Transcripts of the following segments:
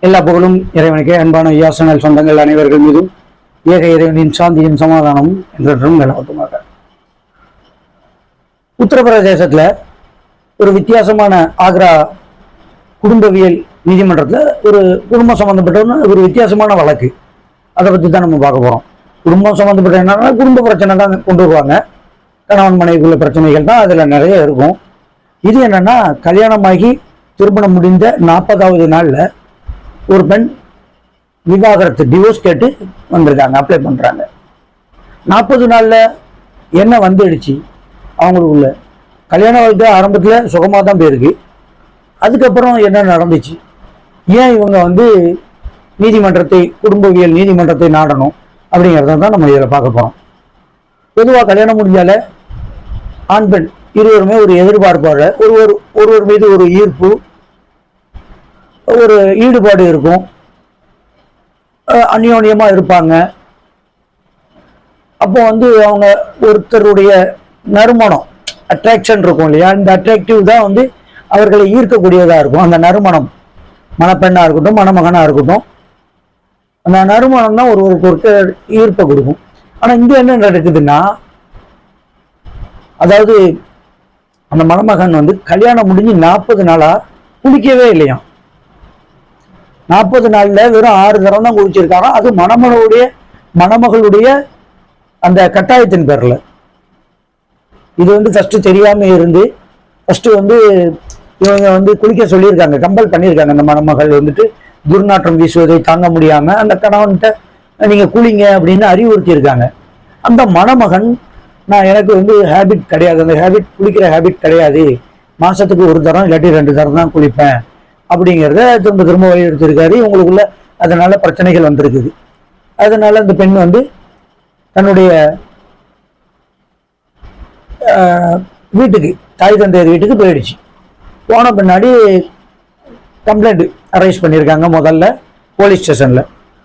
எல்லா புகழும் இறைவனுக்கு. அன்பான யாசனல் சொந்தங்கள் அனைவர்கள் மீதும் ஏக இறைவனின் சாந்தியும் சமாதானமும் என்றும் நிலவட்டுமாக. உத்தரப்பிரதேசத்துல ஒரு வித்தியாசமான ஆக்ரா குடும்பவியல் நீதிமன்றத்தில் ஒரு குடும்பம் சம்பந்தப்பட்ட ஒரு வித்தியாசமான வழக்கு. அதை பற்றி தான் நம்ம பார்க்க போகிறோம். குடும்பம் சம்மந்தப்பட்ட என்னன்னா குடும்ப பிரச்சனை தான் கொண்டு வருவாங்க. கணவன் மனைவிக்குள்ள பிரச்சனைகள் தான் அதில் நிறைய இருக்கும். இது என்னன்னா, கல்யாணமாகி திருமணம் முடிந்த 40வது நாளில் ஒரு பெண் விவாகரத்து டிவோர்ஸ் கேட்டு வந்திருக்காங்க, அப்ளை பண்ணுறாங்க. 40 நாளில் என்ன வந்துடுச்சு அவங்களுக்குள்ள? கல்யாண வாழ்க்கை ஆரம்பத்தில் சுகமாக தான் போயிருக்கு. அதுக்கப்புறம் என்ன நடந்துச்சு? ஏன் இவங்க நீதிமன்றத்தை, குடும்பவியல் நீதிமன்றத்தை நாடணும் அப்படிங்கிறத தான் நம்ம இதில் பார்க்க போகிறோம். பொதுவாக கல்யாணம் முடிஞ்சால ஆண் பெண் இருவருமே ஒரு எதிர்பார்ப்பாக ஒருவர் மீது ஒரு ஈர்ப்பு, ஒரு ஈடுபாடு இருக்கும், அந்யோன்யமாக இருப்பாங்க. அப்போ அவங்க ஒருத்தருடைய நறுமணம், அட்ராக்ஷன் இருக்கும் இல்லையா? இந்த அட்ராக்டிவ் தான் அவர்களை ஈர்க்கக்கூடியதாக இருக்கும். அந்த நறுமணம், மணப்பெண்ணாக இருக்கட்டும் மணமகனாக இருக்கட்டும், அந்த நறுமணம் தான் ஒருவருக்கு ஈர்ப்பை கொடுக்கும். ஆனால் இங்கே என்ன நடக்குதுன்னா, அதாவது அந்த மணமகன் கல்யாணம் முடிஞ்சு 40 நாளாக குளிக்கவே இல்லையாம். 40 நாளில் வெறும் 6 தரம் தான் குளிச்சிருக்காங்க. அது மணமகளுடைய அந்த கட்டாயத்தின் பேரில். இது ஃபர்ஸ்ட் தெரியாம இருந்து ஃபர்ஸ்ட் இவங்க குளிக்க சொல்லியிருக்காங்க, கம்பல் பண்ணியிருக்காங்க. அந்த மணமகள் துர்நாற்றம் வீசுவதை தாங்க முடியாம அந்த கணவன்கிட்ட நீங்க குளிங்க அப்படின்னு அறிவுறுத்தி இருக்காங்க. அந்த மணமகன், நான் எனக்கு ஹேபிட் கிடையாது, அந்த குளிக்கிற ஹேபிட் கிடையாது, மாசத்துக்கு 1 தரம் இல்லாட்டி 2 தரம் தான் குளிப்பேன் அப்படிங்கிறத திரும்ப வலியுறுத்திருக்காரு. இவங்களுக்குள்ள அதனால பிரச்சனைகள் வந்திருக்குது. அதனால அந்த பெண் தன்னுடைய வீட்டுக்கு, தாய் தந்தையர் வீட்டுக்கு போயிடுச்சு. போன பின்னாடி கம்ப்ளைண்ட் அரைஸ் பண்ணியிருக்காங்க முதல்ல போலீஸ் ஸ்டேஷன்ல.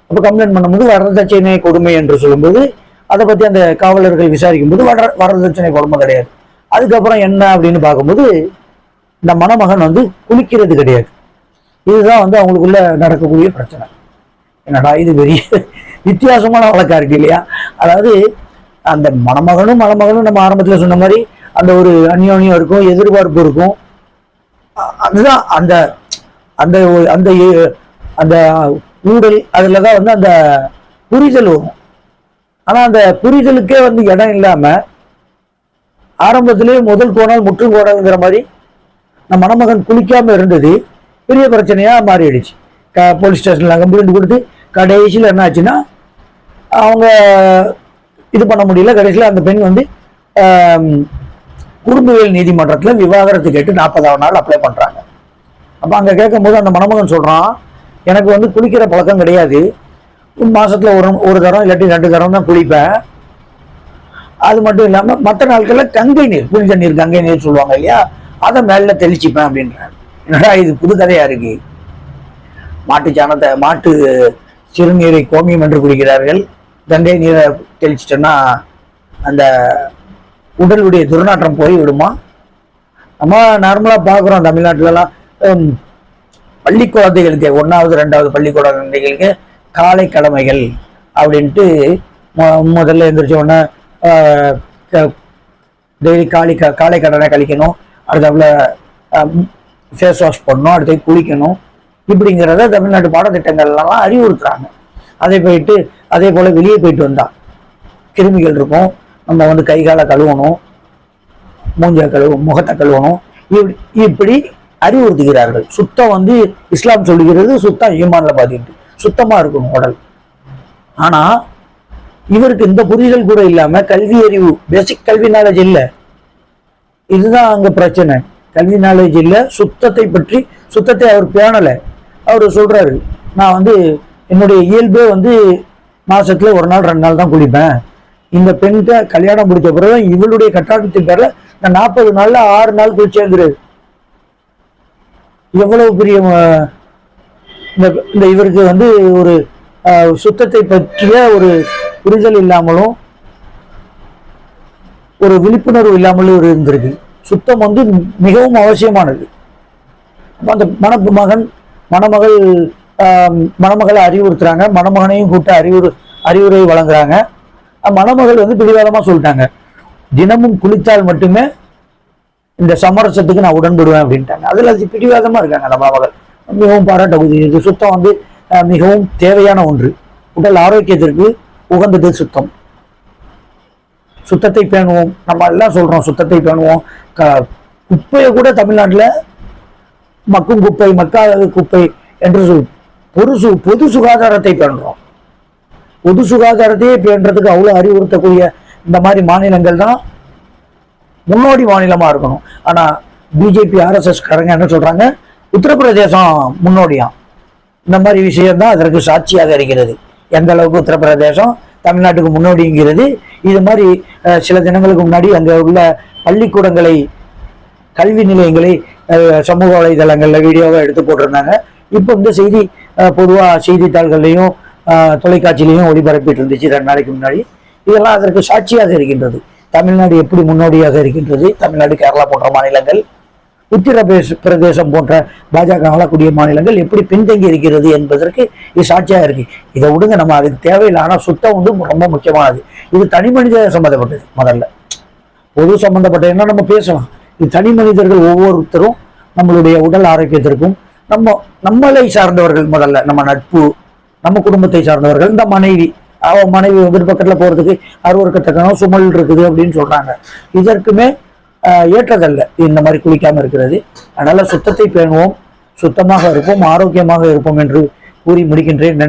அப்போ கம்ப்ளைண்ட் பண்ணும்போது வரதட்சணை கொடுமை என்று சொல்லும்போது, அதை பற்றி அந்த காவலர்கள் விசாரிக்கும் போது வரதட்சணை கொடுமை கிடையாது. அதுக்கப்புறம் என்ன அப்படின்னு பார்க்கும்போது, இந்த மணமகன் குளிக்கிறது கிடையாது. இதுதான் அவங்களுக்குள்ள நடக்கக்கூடிய பிரச்சனை. என்னடா இது பெரிய வித்தியாசமான வழக்கா இருக்கு இல்லையா? அதாவது அந்த மணமகனும் நம்ம ஆரம்பத்தில் சொன்ன மாதிரி அந்த ஒரு அந்யோன்யம் இருக்கும், எதிர்பார்ப்பு இருக்கும். அதுதான் அந்த அந்த அந்த அந்த ஊடல், அதுல தான் அந்த புரிதல் வரும். ஆனா அந்த புரிதலுக்கே இடம் இல்லாம ஆரம்பத்திலேயே முதல் கோணல் முற்றும் கோணல்ங்கிற மாதிரி நம்ம மணமகன் குளிக்காம இருந்தது பெரிய பிரச்சனையா மாறிடுச்சு. போலீஸ் ஸ்டேஷன்ல கம்ப்ளைண்ட் கொடுத்து கடைசியில் என்ன ஆச்சுன்னா, அவங்க இது பண்ண முடியல. கடைசியில் அந்த பெண் குடும்பவியல் நீதிமன்றத்தில் விவாகரத்து கேட்டு 40வது நாள் அப்ளை பண்றாங்க. அப்ப அங்க கேட்கும் போது அந்த மணமகன் சொல்றான், எனக்கு குளிக்கிற பழக்கம் கிடையாது, மாசத்துல ஒரு தரம் இல்லாட்டி 2 தரம் தான் குளிப்பேன். அது மட்டும் இல்லாம மற்ற நாட்கள்ல கங்கை நீர், புனித நீர், கங்கை நீர் சொல்லுவாங்க இல்லையா, அதை மேல தெளிச்சுப்பேன் அப்படின்றாங்க. என்னடா இது புது கதையா இருக்கு? மாட்டு சிறுநீரை கோமியம் என்று குடிக்கிறார்கள், கங்கை நீரை தெளிச்சிட்டோன்னா அந்த உடலுடைய துர்நாற்றம் போய் விடுமா? நம்ம நார்மலா பாக்குறோம் தமிழ்நாட்டுலலாம் பள்ளி குழந்தைகளுக்கு, 1வது 2வது பள்ளி குழந்தைகளுக்கு காலை கடமைகள் அப்படின்ட்டு முதல்ல எந்திரிச்ச உடனே டெய்லி காலை கடனை கழிக்கணும், அடுத்தாப்புல ஃபேஸ் வாஷ் பண்ணணும், அடுத்து குளிக்கணும், இப்படிங்கிறத தமிழ்நாட்டு பாடத்திட்டங்கள்லாம் அறிவுறுத்துறாங்க. அதே போல வெளியே போயிட்டு வந்தா கிருமிகள் இருக்கும், நம்ம கை காலை கழுவணும், முகத்தை கழுவணும், இப்படி அறிவுறுத்துகிறார்கள். சுத்தம் இஸ்லாம் சொல்லுகிறது, சுத்தம் ஈமான்ல பாதிட்டு சுத்தமா இருக்கணும் உடல். ஆனா இவருக்கு இந்த புரிதல் கூட இல்லாம கல்வி அறிவு, பேசிக் கல்வி நாலேஜ் இல்லை. இதுதான் அங்க பிரச்சனை. கல்வி நாலேஜ் இல்லை, சுத்தத்தை அவர் பேணல. அவர் சொல்றாரு, நான் என்னுடைய இயல்பே மாசத்துல 1 நாள் 2 நாள் தான் குளிப்பேன். இந்த பெண்கிட்ட கல்யாணம் முடிச்ச பிறகு இவளுடைய கட்டாயத்தின் பேர்ல நான் 40 நாள்ல 6 நாள் குளிச்சேங்கிறது. எவ்வளவு பெரிய இந்த இவருக்கு ஒரு சுத்தத்தை பற்றிய ஒரு புரிதல் இல்லாமலும் ஒரு விழிப்புணர்வு இல்லாமலும் இருந்திருக்கு. சுத்தம் மிகவும் அவசியமானது. அந்த மணமகள் மணமகளை அறிவுறுத்துறாங்க, மணமகனையும் கூட்ட அறிவுரை வழங்குறாங்க. மணமகள் வந்து பிடிவாதமா சொல்லிட்டாங்க, தினமும் குளித்தால் மட்டுமே இந்த சமரசத்துக்கு நான் உடன்படுவேன் அப்படின்ட்டாங்க. அதுல அது பிடிவாதமா இருக்காங்க அந்த மணமகள். மிகவும் பாராட்டக்கூடிய இது. சுத்தம் வந்து மிகவும் தேவையான ஒன்று. உடல் ஆரோக்கியத்திற்கு உகந்தது சுத்தம். சுத்தத்தை பேணுவோம். நம்ம எல்லாம் சொல்றோம் சுத்தத்தை பேணுவோம். குப்பையை கூட தமிழ்நாட்டில் மக்கும் குப்பை, மக்காத குப்பை என்று பொது சுகாதாரத்தை பேணுறோம். பொது சுகாதாரத்தையே பேணுறதுக்கு அவ்வளவு அறிவுறுத்தக்கூடிய இந்த மாதிரி மாநிலங்கள் தான் முன்னோடி மாநிலமா இருக்கணும். ஆனா பிஜேபி RSS காரங்க என்ன சொல்றாங்க, உத்தரப்பிரதேசம் முன்னோடியாம். இந்த மாதிரி விஷயம் தான் அதற்கு சாட்சியாக இருக்கிறது. எந்த அளவுக்கு உத்தரப்பிரதேசம் தமிழ்நாட்டுக்கு முன்னோடிங்கிறது. இது மாதிரி சில தினங்களுக்கு முன்னாடி அங்கே உள்ள பள்ளிக்கூடங்களை, கல்வி நிலையங்களை சமூக வலைதளங்களில் வீடியோவை எடுத்து போட்டிருந்தாங்க. இப்போ இந்த செய்தி பொதுவாக செய்தித்தாள்கள்லையும் தொலைக்காட்சியிலையும் ஒளிபரப்பிட்டு இருந்துச்சு 2 நாளைக்கு முன்னாடி. இதெல்லாம் அதற்கு சாட்சியாக இருக்கின்றது. தமிழ்நாடு எப்படி முன்னோடியாக இருக்கின்றது, தமிழ்நாடு, கேரளா போன்ற மாநிலங்கள், உத்தரப்பிரதேசம் போன்ற பாஜக ஆளக்கூடிய மாநிலங்கள் எப்படி பின்தங்கி இருக்கிறது என்பதற்கு இது சாட்சியாக இருக்கு. இதை விடுங்க, நம்ம அதுக்கு தேவையில்லை. ஆனால் சுத்தம் வந்து ரொம்ப முக்கியமானது. இது தனி மனித சம்மந்தப்பட்டது. முதல்ல பொது சம்பந்தப்பட்ட என்ன நம்ம பேசலாம். இது தனி மனிதர்கள் ஒவ்வொருத்தரும் நம்மளுடைய உடல் ஆரோக்கியத்திற்கும், நம்மளை சார்ந்தவர்கள், முதல்ல நம்ம நட்பு, நம்ம குடும்பத்தை சார்ந்தவர்கள், இந்த மனைவி எதிர்பக்கத்துல போறதுக்கு அருவருக்கத்தக்கனோ சுமல் இருக்குது அப்படின்னு சொல்றாங்க. இதற்குமே ஏற்றதல்ல இந்த மாதிரி குளிக்காம இருக்கிறது. அதனால சுத்தத்தை பேணுவோம், சுத்தமாக இருப்போம், ஆரோக்கியமாக இருப்போம் என்று கூறி முடிக்கின்றேன். நன்றி.